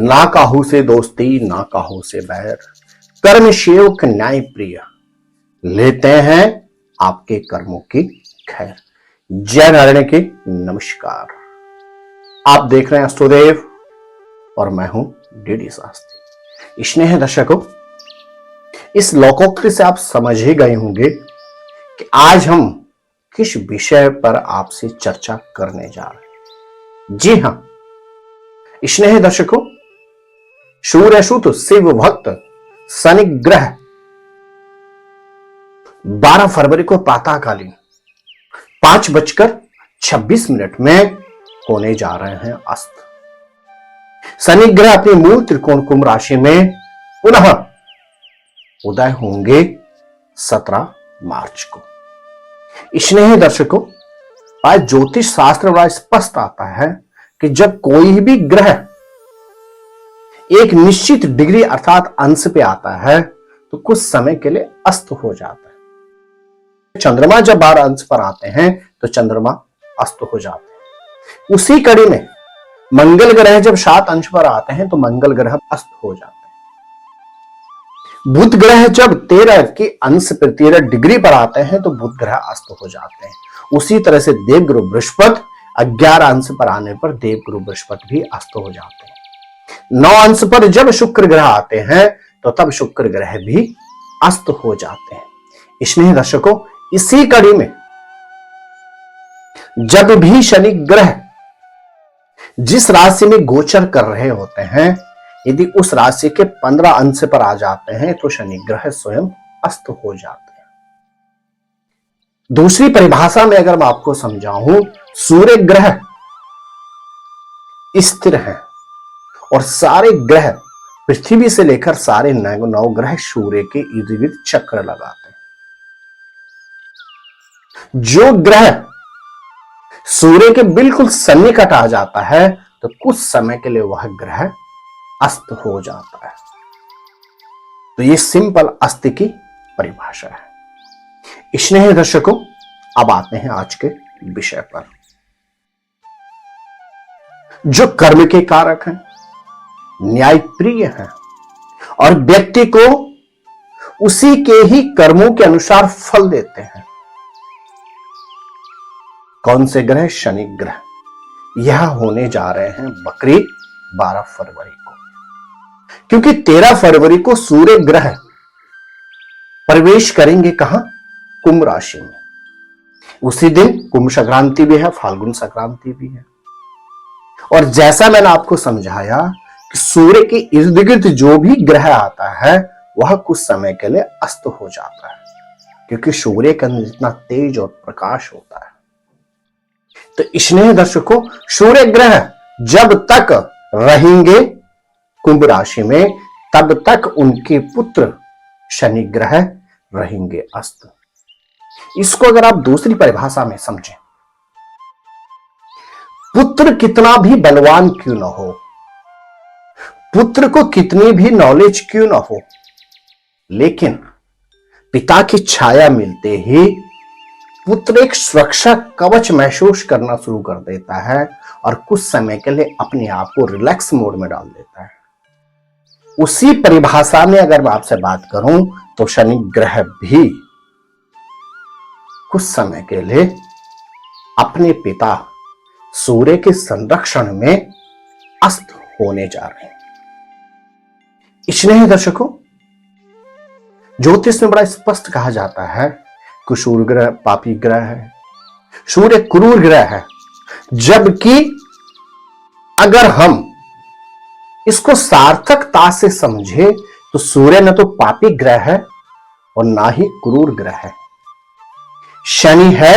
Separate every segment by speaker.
Speaker 1: ना काहू से दोस्ती ना काहू से बैर, कर्म सेवक न्याय प्रिय, लेते हैं आपके कर्मों की खैर। जय नारायण की नमस्कार। आप देख रहे हैं अष्टोदेव और मैं हूं डीडी शास्त्री। स्नेह दर्शकों, इस लोकोक्ति से आप समझ ही गए होंगे कि आज हम किस विषय पर आपसे चर्चा करने जा रहे हैं। जी हां स्नेह दर्शकों, सूर्यसुत शिव भक्त शनि ग्रह 12 फरवरी को प्रातःकालीन 5:26 में होने जा रहे हैं अस्त। शनि ग्रह अपनी मूल त्रिकोण कुंभ राशि में पुनः उदय होंगे 17 मार्च को। स्नेह दर्शकों, आज ज्योतिष शास्त्र बड़ा स्पष्ट आता है कि जब कोई भी ग्रह एक निश्चित डिग्री अर्थात अंश पे आता है तो कुछ समय के लिए अस्त हो जाता है। चंद्रमा जब 12 अंश पर आते हैं तो चंद्रमा अस्त हो जाते हैं। उसी कड़ी में मंगल ग्रह जब 7 अंश पर आते हैं तो मंगल ग्रह अस्त हो जाते हैं। बुध ग्रह जब 13 के अंश पर 13 डिग्री पर आते हैं तो बुध ग्रह अस्त हो जाते हैं। उसी तरह से देवगुरु बृहस्पति 11 अंश पर आने पर देवगुरु बृहस्पति भी अस्त हो जाते हैं। 9 अंश पर जब शुक्र ग्रह आते हैं तो तब शुक्र ग्रह भी अस्त हो जाते हैं। स्नेह दर्शकों, इसी कड़ी में जब भी शनि ग्रह जिस राशि में गोचर कर रहे होते हैं, यदि उस राशि के 15 अंश पर आ जाते हैं तो शनि ग्रह स्वयं अस्त हो जाते हैं। दूसरी परिभाषा में अगर मैं आपको समझाऊं, सूर्य ग्रह स्थिर है और सारे ग्रह पृथ्वी से लेकर सारे 9 ग्रह सूर्य के इर्द गिर्द चक्र लगाते हैं। जो ग्रह सूर्य के बिल्कुल सन्निकट आ जाता है तो कुछ समय के लिए वह ग्रह अस्त हो जाता है। तो ये सिंपल अस्त की परिभाषा है। स्नेह दर्शकों, अब आते हैं आज के विषय पर। जो कर्म के कारक हैं, न्यायप्रिय हैं और व्यक्ति को उसी के ही कर्मों के अनुसार फल देते हैं। कौन से ग्रह? शनि ग्रह। यह होने जा रहे हैं बकरी 12 फरवरी को, क्योंकि 13 फरवरी को सूर्य ग्रह प्रवेश करेंगे कहां? कुंभ राशि में। उसी दिन कुंभ संक्रांति भी है, फाल्गुन संक्रांति भी है। और जैसा मैंने आपको समझाया कि सूर्य के इर्द गिर्द जो भी ग्रह आता है वह कुछ समय के लिए अस्त हो जाता है, क्योंकि सूर्य के अंदर जितना तेज और प्रकाश होता है। तो स्नेह दर्शकों, सूर्य ग्रह जब तक रहेंगे कुंभ राशि में तब तक उनके पुत्र शनि ग्रह रहेंगे अस्त। इसको अगर आप दूसरी परिभाषा में समझें, पुत्र कितना भी बलवान क्यों न हो, पुत्र को कितनी भी नॉलेज क्यों न हो, लेकिन पिता की छाया मिलते ही पुत्र एक सुरक्षा कवच महसूस करना शुरू कर देता है और कुछ समय के लिए अपने आप को रिलैक्स मोड में डाल देता है। उसी परिभाषा में अगर मैं आपसे बात करूं तो शनि ग्रह भी कुछ समय के लिए अपने पिता सूर्य के संरक्षण में अस्त होने जा रहे हैं। स्नेह दर्शकों, ज्योतिष में बड़ा स्पष्ट कहा जाता है कि सूर्य ग्रह पापी ग्रह है, सूर्य क्रूर ग्रह है, जबकि अगर हम इसको सार्थकता से समझे तो सूर्य न तो पापी ग्रह है और ना ही क्रूर ग्रह है। शनि है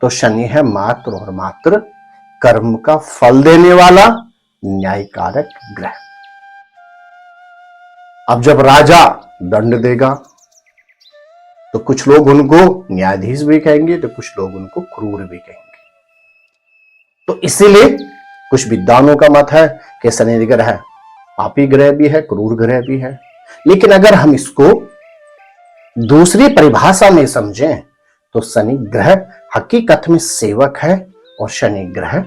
Speaker 1: तो शनि है मात्र और मात्र कर्म का फल देने वाला न्यायकारक ग्रह। अब जब राजा दंड देगा तो कुछ लोग उनको न्यायाधीश भी कहेंगे तो कुछ लोग उनको क्रूर भी कहेंगे। तो इसीलिए कुछ विद्वानों का मत है कि शनि ग्रह पापी ग्रह भी है, क्रूर ग्रह भी है। लेकिन अगर हम इसको दूसरी परिभाषा में समझें तो शनि ग्रह हकीकत में सेवक है और शनि ग्रह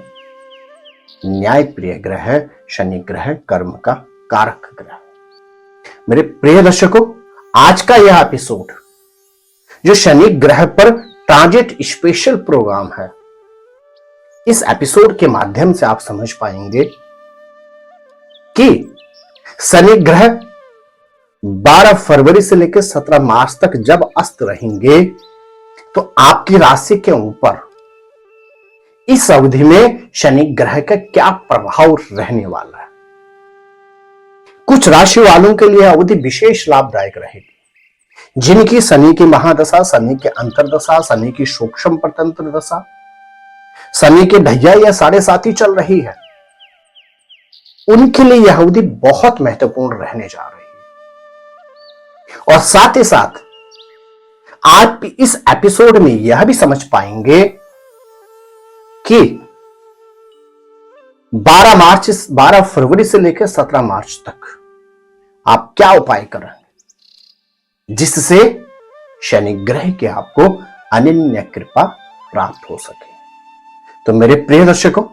Speaker 1: न्याय प्रिय ग्रह है। शनि ग्रह कर्म का कारक ग्रह। मेरे प्रिय दर्शकों, आज का यह एपिसोड जो शनि ग्रह पर ट्रांजिट स्पेशल प्रोग्राम है, इस एपिसोड के माध्यम से आप समझ पाएंगे कि शनि ग्रह 12 फरवरी से लेकर 17 मार्च तक जब अस्त रहेंगे तो आपकी राशि के ऊपर इस अवधि में शनि ग्रह का क्या प्रभाव रहने वाला है। कुछ राशि वालों के लिए अवधि विशेष लाभदायक रहेगी, जिनकी शनि की महादशा, शनि के अंतरदशा, शनि की सूक्ष्म परतंत्र दशा, शनि के ढैया या साढ़े साथी चल रही है, उनके लिए यह अवधि बहुत महत्वपूर्ण रहने जा रही है। और साथ ही साथ आप इस एपिसोड में यह भी समझ पाएंगे कि 12 फरवरी से लेकर 17 मार्च तक आप क्या उपाय करें जिससे शनि ग्रह की आपको अनन्य कृपा प्राप्त हो सके। तो मेरे प्रिय दर्शकों,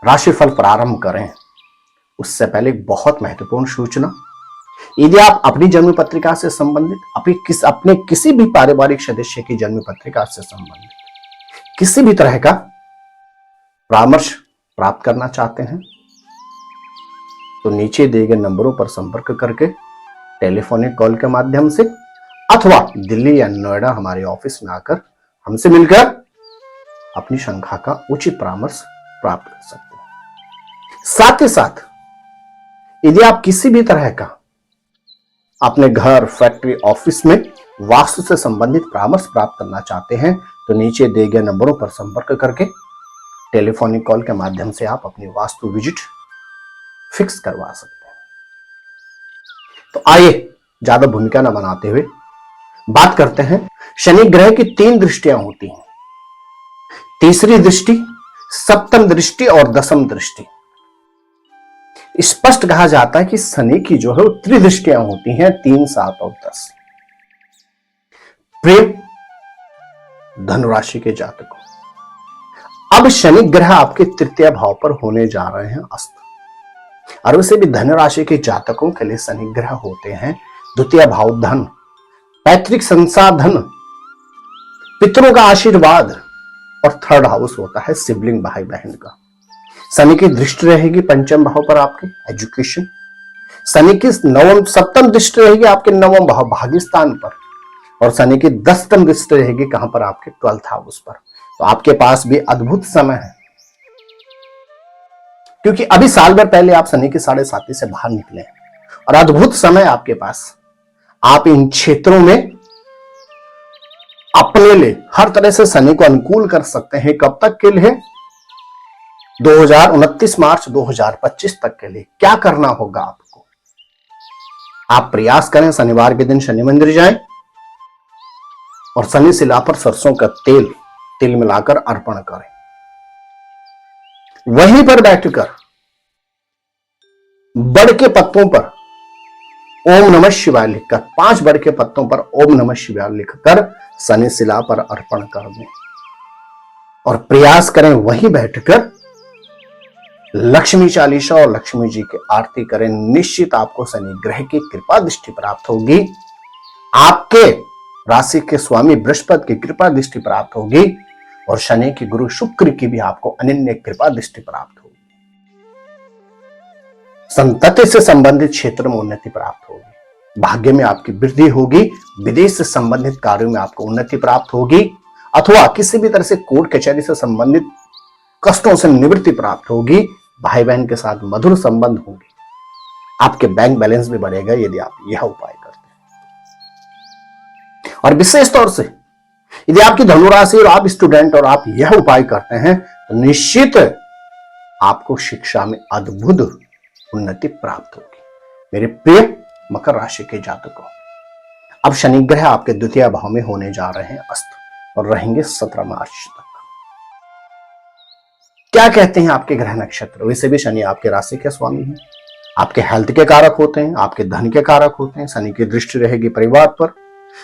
Speaker 1: राशिफल प्रारंभ करें उससे पहले बहुत महत्वपूर्ण सूचना, यदि आप अपनी जन्म पत्रिका से संबंधित अपने किसी भी पारिवारिक सदस्य की जन्म पत्रिका से संबंधित किसी भी तरह का परामर्श प्राप्त करना चाहते हैं तो नीचे दिए गए नंबरों पर संपर्क करके टेलीफोनिक कॉल के माध्यम से अथवा दिल्ली या नोएडा हमारे ऑफिस में आकर हमसे मिलकर अपनी शंका का उचित परामर्श प्राप्त कर सकते हैं। साथ ही साथ यदि आप किसी भी तरह का अपने घर, फैक्ट्री, ऑफिस में वास्तु से संबंधित परामर्श प्राप्त करना चाहते हैं तो नीचे दिए गए नंबरों पर संपर्क करके टेलीफोनिक कॉल के माध्यम से आप अपनी वास्तु विजिट फिक्स करवा सकते हैं। तो आइए ज्यादा भूमिका न बनाते हुए बात करते हैं। शनि ग्रह की 3 दृष्टियां होती हैं, तीसरी दृष्टि, सप्तम दृष्टि और दशम दृष्टि। स्पष्ट कहा जाता है कि शनि की जो है वो त्रिदृष्टियां होती हैं, 3, 7 और 10। प्रेम धनुराशि के जातकों, अब शनि ग्रह आपके तृतीय भाव पर होने जा रहे हैं अस्त, और वैसे भी धनुराशि के जातकों के लिए शनि ग्रह होते हैं द्वितीय भाव धन, पैतृक संसाधन, पितरों का आशीर्वाद, और थर्ड हाउस होता है सिबलिंग, भाई बहन का। शनि की दृष्टि रहेगी पंचम भाव पर आपके एजुकेशन, शनि की सप्तम दृष्टि रहेगी आपके 9वें भाव भाग्यस्थान पर, और शनि की 10वीं दृष्टि रहेगी कहां पर, आपके 12th हाउस पर। तो आपके पास भी अद्भुत समय है, क्योंकि अभी साल भर पहले आप शनि के साढ़े साथी से बाहर निकले हैं और अद्भुत समय आपके पास। आप इन क्षेत्रों में अपने लिए हर तरह से शनि को अनुकूल कर सकते हैं। कब तक के लिए? 2029 मार्च 2025 तक के लिए। क्या करना होगा आपको? आप प्रयास करें, शनिवार के दिन शनि मंदिर जाएं और शनि शिला पर सरसों का तिल मिलाकर अर्पण करें। वहीं पर बैठकर बड़ के पत्तों पर ओम नमः शिवाय लिखकर, 5 बड़ के पत्तों पर ओम नमः शिवाय लिखकर शनि शिला पर अर्पण कर दें और प्रयास करें वहीं बैठकर लक्ष्मी चालीसा और लक्ष्मी जी की आरती करें। निश्चित आपको शनि ग्रह की कृपा दृष्टि प्राप्त होगी, आपके राशि के स्वामी बृहस्पति की कृपा दृष्टि प्राप्त होगी, और शनि की गुरु शुक्र की भी आपको अनन्य कृपा दृष्टि प्राप्त होगी। संतति से संबंधित क्षेत्र में उन्नति प्राप्त होगी, भाग्य में आपकी वृद्धि होगी, विदेश से संबंधित कार्यों में आपको उन्नति प्राप्त होगी, अथवा किसी भी तरह से कोर्ट कचहरी से संबंधित कष्टों से निवृत्ति प्राप्त होगी, भाई बहन के साथ मधुर संबंध होंगे, आपके बैंक बैलेंस भी बढ़ेगा यदि आप यह उपाय करते हैं। और विशेष तौर से यदि आपकी धनुराशि और आप स्टूडेंट और आप यह उपाय करते हैं तो निश्चित आपको शिक्षा में अद्भुत उन्नति प्राप्त होगी। मेरे प्रिय मकर राशि के जातकों, अब शनि ग्रह आपके द्वितीय भाव में होने जा रहे हैं अस्त और रहेंगे 17 मार्च तक। क्या कहते हैं आपके ग्रह नक्षत्र? वैसे भी शनि आपके राशि के स्वामी हैं, आपके हेल्थ के कारक होते हैं, आपके धन के कारक होते हैं। शनि की दृष्टि रहेगी परिवार पर,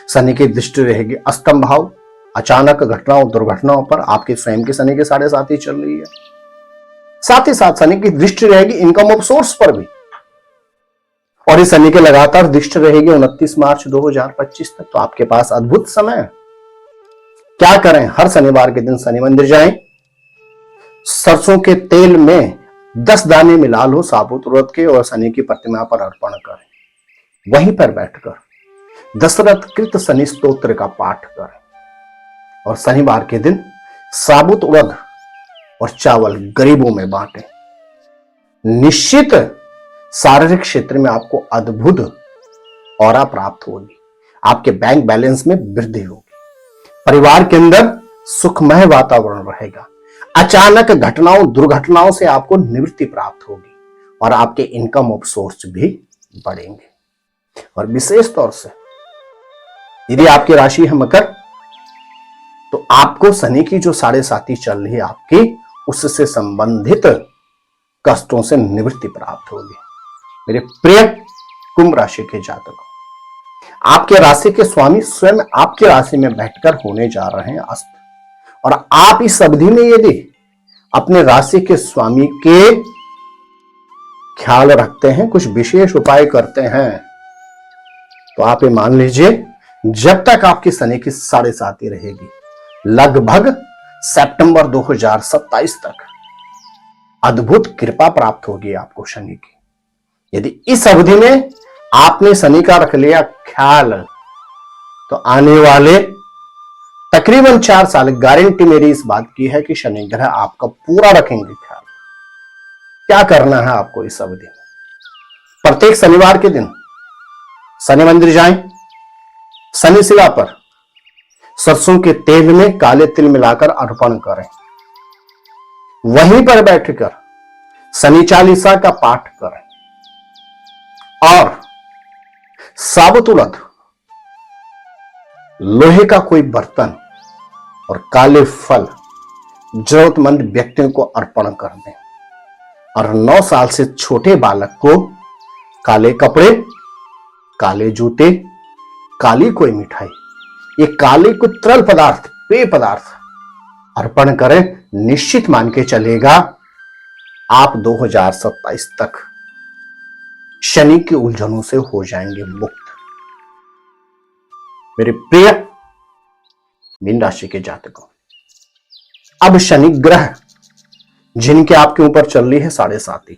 Speaker 1: शनि की दृष्टि रहेगी अष्टम भाव, अचानक घटनाओं दुर्घटनाओं पर। आपके स्वयं के शनि के साढ़े साथी चल रही है। साथ ही साथ शनि की दृष्टि रहेगी इनकम ऑफ सोर्स पर भी, और इस शनि के लगातार दृष्टि रहेगी 29 मार्च 2025 तक। तो आपके पास अद्भुत समय है। क्या करें? हर शनिवार के दिन शनि मंदिर जाएं, सरसों के तेल में 10 दाने मिला लो साबुत उड़द के और शनि की प्रतिमा पर अर्पण करें। वहीं पर बैठकर दशरथ कृत शनि स्तोत्र का पाठ करें और शनिवार के दिन साबुत उड़द और चावल गरीबों में बांटें। निश्चित शारीरिक क्षेत्र में आपको अद्भुत ऑरा प्राप्त होगी। आपके बैंक बैलेंस में वृद्धि होगी। परिवार के अंदर सुखमय वातावरण रहेगा। अचानक घटनाओं दुर्घटनाओं से आपको निवृत्ति प्राप्त होगी और आपके इनकम ऑफ सोर्स भी बढ़ेंगे। और विशेष तौर से यदि आपकी राशि है मकर, तो आपको शनि की जो 7.5 चल रही है आपकी, उससे संबंधित कष्टों से निवृत्ति प्राप्त होगी। मेरे प्रिय कुंभ राशि के जातकों, आपके राशि के स्वामी स्वयं आपकी राशि में बैठकर होने जा रहे हैं अस्त। और आप इस अवधि में यदि अपने राशि के स्वामी के ख्याल रखते हैं, कुछ विशेष उपाय करते हैं, तो आप ये मान लीजिए जब तक आपकी शनि की 7.5 रहेगी, लगभग सितंबर 2027 तक अद्भुत कृपा प्राप्त होगी आपको शनि की। यदि इस अवधि में आपने शनि का रख लिया ख्याल, तो आने वाले तकरीबन 4 साल गारंटी मेरी इस बात की है कि शनि ग्रह आपका पूरा रखेंगे ख्याल। क्या करना है आपको इस अवधि में? प्रत्येक शनिवार के दिन शनि मंदिर जाएं, शनि शिला पर सरसों के तेल में काले तिल मिलाकर अर्पण करें। वहीं पर बैठकर शनि चालीसा का पाठ करें और साबुत उड़द, लोहे का कोई बर्तन और काले फल जरूरतमंद व्यक्तियों को अर्पण कर दें। और 9 साल से छोटे बालक को काले कपड़े, काले जूते, काली कोई मिठाई, ये काले कोई तरल पदार्थ, पेय पदार्थ अर्पण करें। निश्चित मान के चलेगा आप 2027 तक शनि की उलझनों से हो जाएंगे मुक्त। मेरे प्रिय मीन राशि के जातकों, अब शनि ग्रह जिनके आपके ऊपर चल रही है 7.5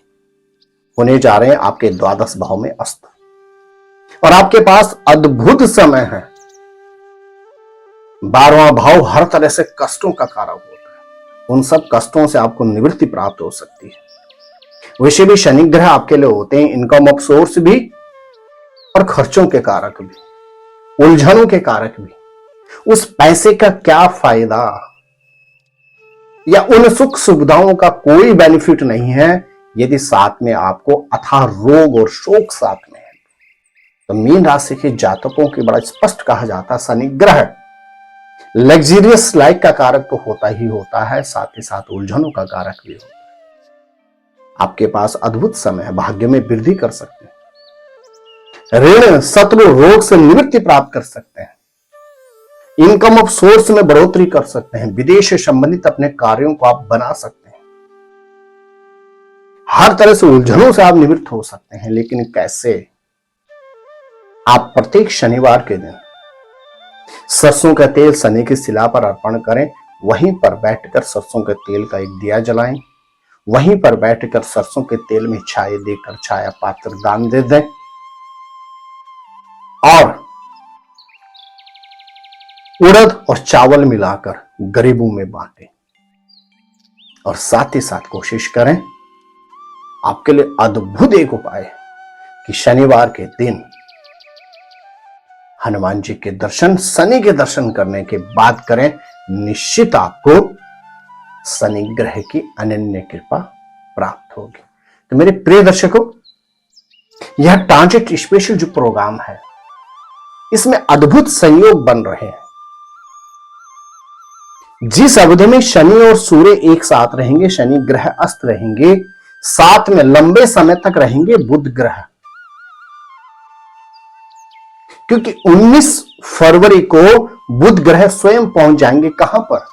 Speaker 1: होने जा रहे हैं आपके द्वादश भाव में अस्त। और आपके पास अद्भुत समय है। 12वां भाव हर तरह से कष्टों का कारक होता है। उन सब कष्टों से आपको निवृत्ति प्राप्त हो सकती है। वैसे भी शनि ग्रह आपके लिए होते हैं इनकम ऑफ सोर्स भी और खर्चों के कारक भी, उलझनों के कारक भी। उस पैसे का क्या फायदा या उन सुख सुविधाओं का कोई बेनिफिट नहीं है यदि साथ में आपको अथाह रोग और शोक साथ में है। तो मीन राशि के जातकों की बड़ा स्पष्ट कहा जाता है शनि ग्रह लग्जरियस लाइफ का कारक तो होता ही होता है, साथ ही साथ उलझनों का कारक भी होता है। आपके पास अद्भुत समय है, भाग्य में वृद्धि कर सकते हैं, ऋण शत्रु रोग से निवृत्ति प्राप्त कर सकते हैं, इनकम ऑफ सोर्स में बढ़ोतरी कर सकते हैं, विदेश से संबंधित अपने कार्यों को आप बना सकते हैं, हर तरह से उलझनों से आप निवृत्त हो सकते हैं। लेकिन कैसे? आप प्रत्येक शनिवार के दिन सरसों का तेल शनि की शिला पर अर्पण करें। वहीं पर बैठकर सरसों के तेल का एक दिया जलाएं। वहीं पर बैठकर सरसों के तेल में छाया देकर छाया पात्र दान दे दें और उड़द और चावल मिलाकर गरीबों में बांटें। और साथ ही साथ कोशिश करें, आपके लिए अद्भुत एक उपाय है कि शनिवार के दिन हनुमान जी के दर्शन, शनि के दर्शन करने के बाद करें। निश्चित आपको शनि ग्रह की अनन्य कृपा प्राप्त होगी। तो मेरे प्रिय दर्शकों, यह ट्रांजिट स्पेशल जो प्रोग्राम है, इसमें अद्भुत संयोग बन रहे हैं। जिस अवधि में शनि और सूर्य एक साथ रहेंगे, शनि ग्रह अस्त रहेंगे, साथ में लंबे समय तक रहेंगे बुध ग्रह। क्योंकि 19 फरवरी को बुध ग्रह स्वयं पहुंच जाएंगे कहां पर?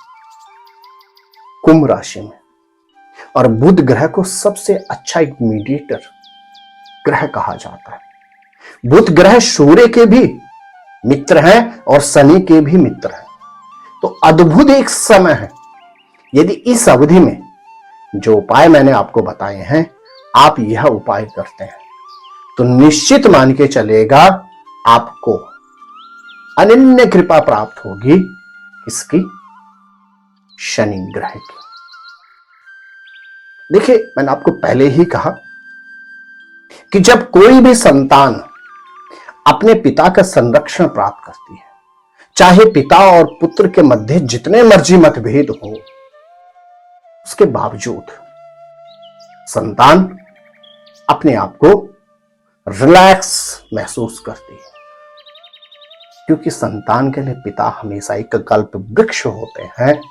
Speaker 1: कुंभ राशि में। और बुध ग्रह को सबसे अच्छा एक मीडिएटर ग्रह कहा जाता है। बुध ग्रह सूर्य के भी मित्र हैं और शनि के भी मित्र हैं। तो अद्भुत एक समय है। यदि इस अवधि में जो उपाय मैंने आपको बताए हैं आप यह उपाय करते हैं तो निश्चित मान के चलेगा आपको अनन्य कृपा प्राप्त होगी। किसकी? शनि ग्रह की। देखिए, मैंने आपको पहले ही कहा कि जब कोई भी संतान अपने पिता का संरक्षण प्राप्त करती है, चाहे पिता और पुत्र के मध्य जितने मर्जी मतभेद हो, उसके बावजूद संतान अपने आप को रिलैक्स महसूस करती है, क्योंकि संतान के लिए पिता हमेशा एक कल्प वृक्ष होते हैं,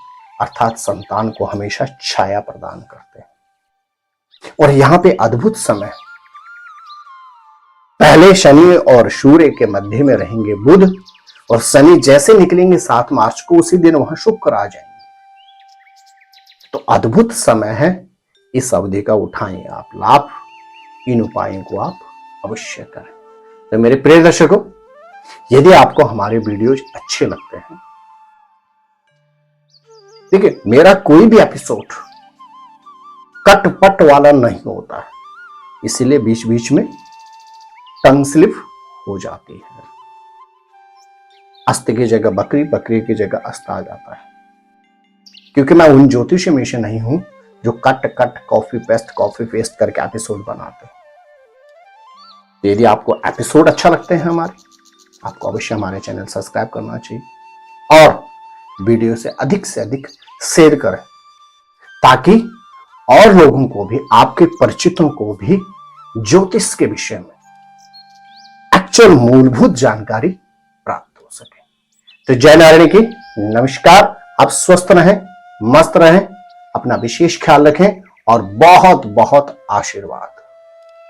Speaker 1: अर्थात संतान को हमेशा छाया प्रदान करते हैं। और यहां पे अद्भुत समय, पहले शनि और सूर्य के मध्य में रहेंगे बुध, और शनि जैसे निकलेंगे 7 मार्च को उसी दिन वहां शुक्र आ जाएंगे। तो अद्भुत समय है, इस अवधि का उठाएं आप लाभ, इन उपायों को आप अवश्य करें। तो मेरे प्रिय दर्शकों, यदि आपको हमारे वीडियोज अच्छे लगते हैं, देखिए मेरा कोई भी एपिसोड कट-पट वाला नहीं होता है, इसीलिए बीच बीच में टंग स्लिप हो जाती है। अस्त की जगह बकरी, बकरी की जगह अस्त आ जाता है, क्योंकि मैं उन ज्योतिषी में से नहीं हूं जो कट कट कॉपी पेस्ट करके एपिसोड बनाते हैं। तो यदि आपको एपिसोड अच्छा लगते हैं हमारे, आपको अवश्य हमारे चैनल सब्सक्राइब करना चाहिए और वीडियो से अधिक शेयर करें, ताकि और लोगों को भी, आपके परिचितों को भी ज्योतिष के विषय में एक्चुअल मूलभूत जानकारी प्राप्त हो सके। तो जय नारायण की नमस्कार। आप स्वस्थ रहें, मस्त रहें, अपना विशेष ख्याल रखें और बहुत बहुत आशीर्वाद।